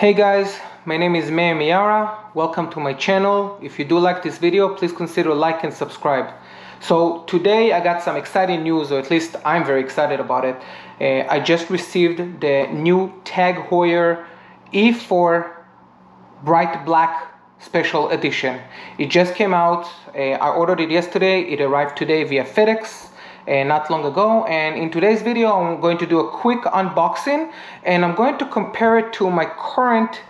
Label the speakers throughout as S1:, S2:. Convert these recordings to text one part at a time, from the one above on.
S1: Hey guys, my name is Miyara. Welcome to my channel. If you do like this video, please consider like and subscribe. So today I got some exciting news, or at least I'm very excited about it. I just received the new Tag Heuer E4 bright black special edition. It just came out. I ordered it yesterday. It arrived today via FedEx. Not long ago, and in today's video I'm going to do a quick unboxing and I'm going to compare it to my current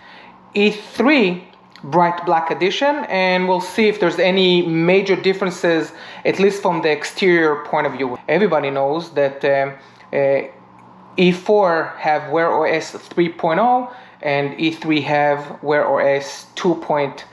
S1: E3 bright black edition, and we'll see if there's any major differences, at least from the exterior point of view. Everybody knows that E4 have wearos 3.0 and E3 have wearos 2.0X,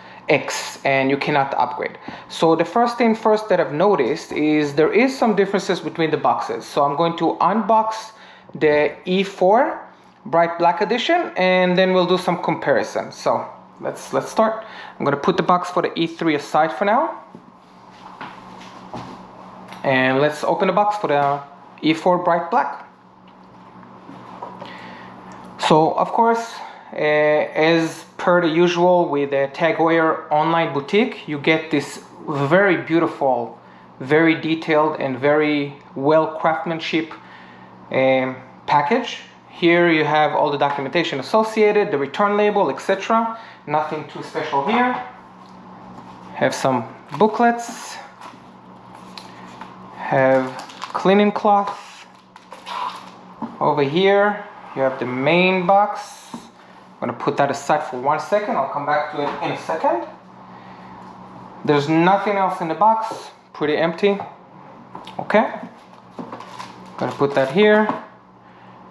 S1: and you cannot upgrade. So the first thing first that I've noticed is there is some differences between the boxes. So I'm going to unbox the E4 bright black edition and then we'll do some comparison. So let's start. I'm going to put the box for the E3 aside for now, and let's open the box for the E4 bright black. So of course, as per the usual with the Tag Heuer online boutique, you get this very beautiful, very detailed and very well craftsmanship package. Here you have all the documentation associated, the return label, etc. Nothing too special here. Have some booklets, have cleaning cloth. Over here you have the main box. I'm going to put that aside for 1 second. I'll come back to it in a second. There's nothing else in the box. Pretty empty. Okay. I'm going to put that here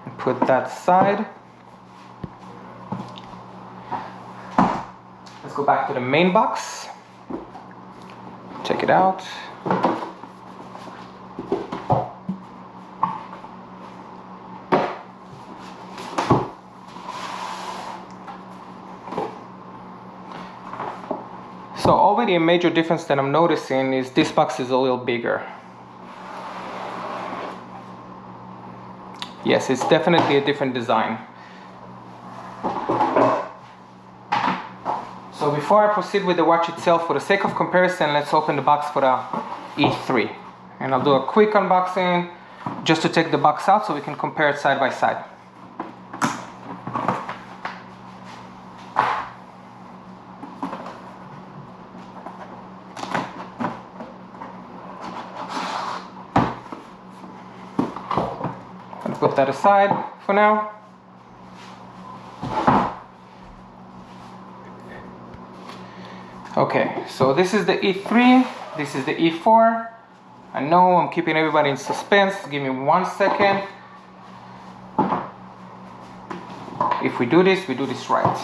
S1: and put that aside. Let's go back to the main box. Check it out. So already a major difference that I'm noticing is this box is a little bigger. Yes, it's definitely a different design. So before I proceed with the watch itself, for the sake of comparison, let's open the box for the E3. And I'll do a quick unboxing just to take the box out so we can compare it side by side. Put that aside for now. Okay, so this is the E3, this is the E4. I know I'm keeping everybody in suspense. Give me 1 second. If we do this right.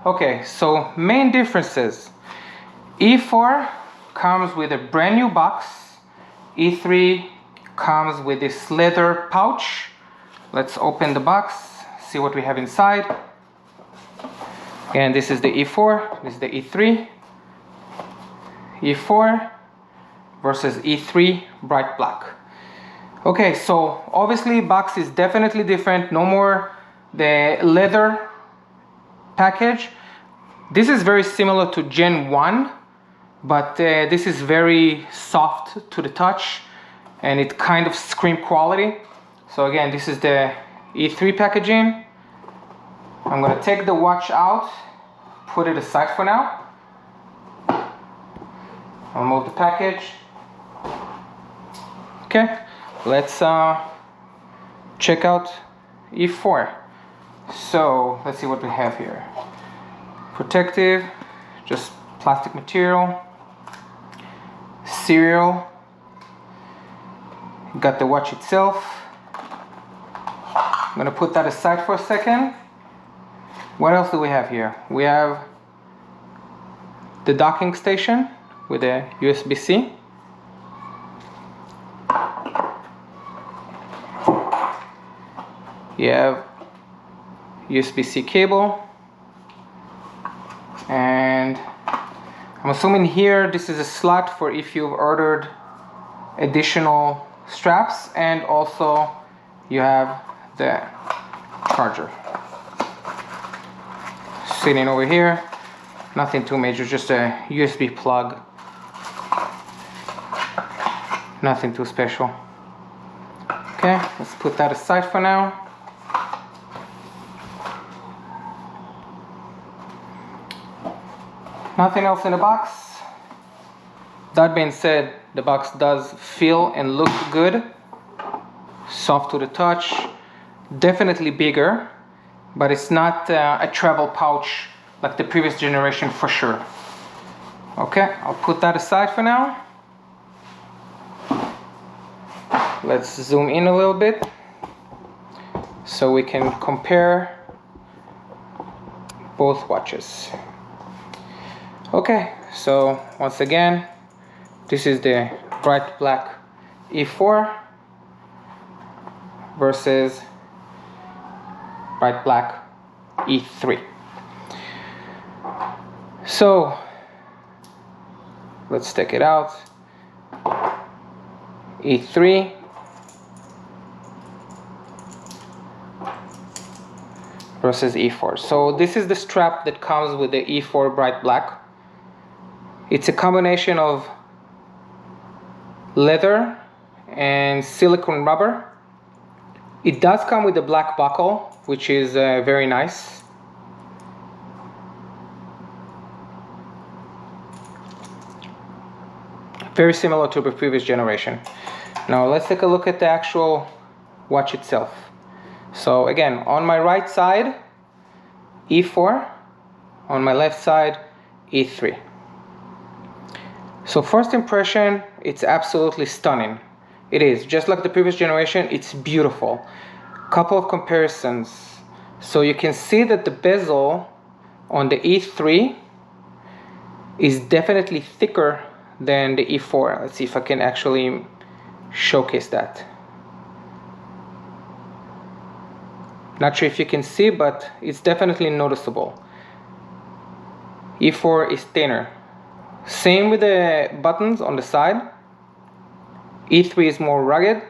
S1: Okay, so main differences. E4 comes with a brand new box. E3 comes with this leather pouch. Let's open the box, see what we have inside. And this is the E4, this is the E3. E4 versus E3 bright black. Okay, so obviously box is definitely different. No more the leather package. This is very similar to Gen 1. But this is very soft to the touch and it kind of screams quality. So again, this is the E3 packaging. I'm going to take the watch out, put it aside for now. I'll move the package. Okay, let's check out E4. So let's see what we have here. Protective, just plastic material. Serial. Got the watch itself. I'm gonna put that aside for a second. What else do we have here? We have the docking station with a USB-C. You have USB-C cable, and I'm assuming here this is a slot for if you've ordered additional straps, and also you have the charger sitting over here. Nothing too major, just a USB plug. Nothing too special. Okay, let's put that aside for now. Nothing else in the box. That being said, the box does feel and look good. Soft to the touch. Definitely bigger, but it's not a travel pouch like the previous generation for sure. Okay, I'll put that aside for now. Let's zoom in a little bit so we can compare both watches. Okay, so once again, this is the bright black E4 versus bright black E3. So let's take it out. E3 versus E4. So this is the strap that comes with the E4 bright black. It's a combination of leather and silicone rubber. It does come with a black buckle, which is very nice. Very similar to the previous generation. Now let's take a look at the actual watch itself. So again, on my right side, E4. On my left side, E3. So first impression, it's absolutely stunning. It is, just like the previous generation, it's beautiful. Couple of comparisons. So you can see that the bezel on the E3 is definitely thicker than the E4. Let's see if I can actually showcase that. Not sure if you can see, but it's definitely noticeable. E4 is thinner. Same with the buttons on the side. E3 is more rugged.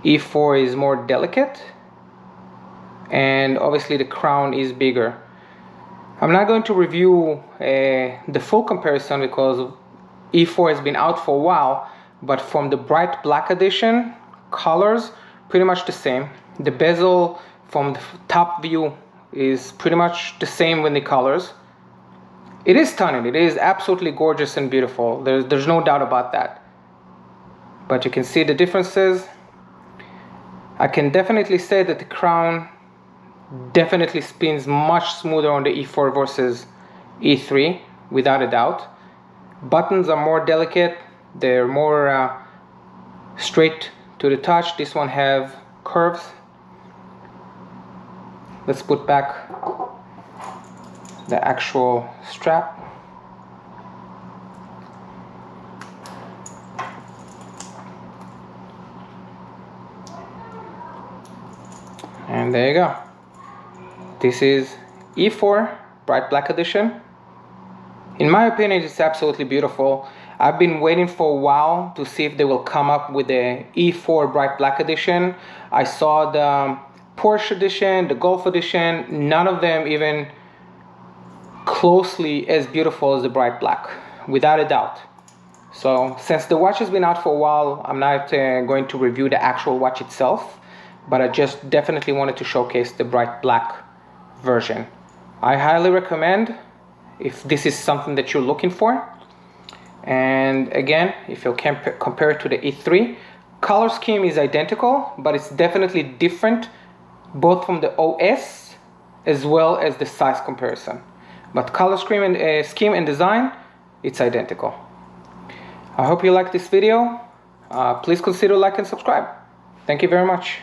S1: E4 is more delicate. And obviously the crown is bigger. I'm not going to review the full comparison because E4 has been out for a while, but from the bright black edition, colors pretty much the same. The bezel from the top view is pretty much the same with the colors. It is stunning. It is absolutely gorgeous and beautiful. There's no doubt about that. But you can see the differences. I can definitely say that the crown definitely spins much smoother on the E4 versus E3, without a doubt. Buttons are more delicate. They're more straight to the touch. This one have curves. Let's put back the actual strap. And there you go. This is E4 bright black edition. In my opinion, it's absolutely beautiful. I've been waiting for a while to see if they will come up with the E4 bright black edition. I saw the Porsche edition, the Golf edition, none of them even closely as beautiful as the bright black, without a doubt. So since the watch has been out for a while, I'm not going to review the actual watch itself, but I just definitely wanted to showcase the bright black version. I highly recommend if this is something that you're looking for. And again, if you compare it to the E3, color scheme is identical, but it's definitely different both from the OS as well as the size comparison. But color scheme and design, it's identical. I hope you like this video. Please consider like and subscribe. Thank you very much.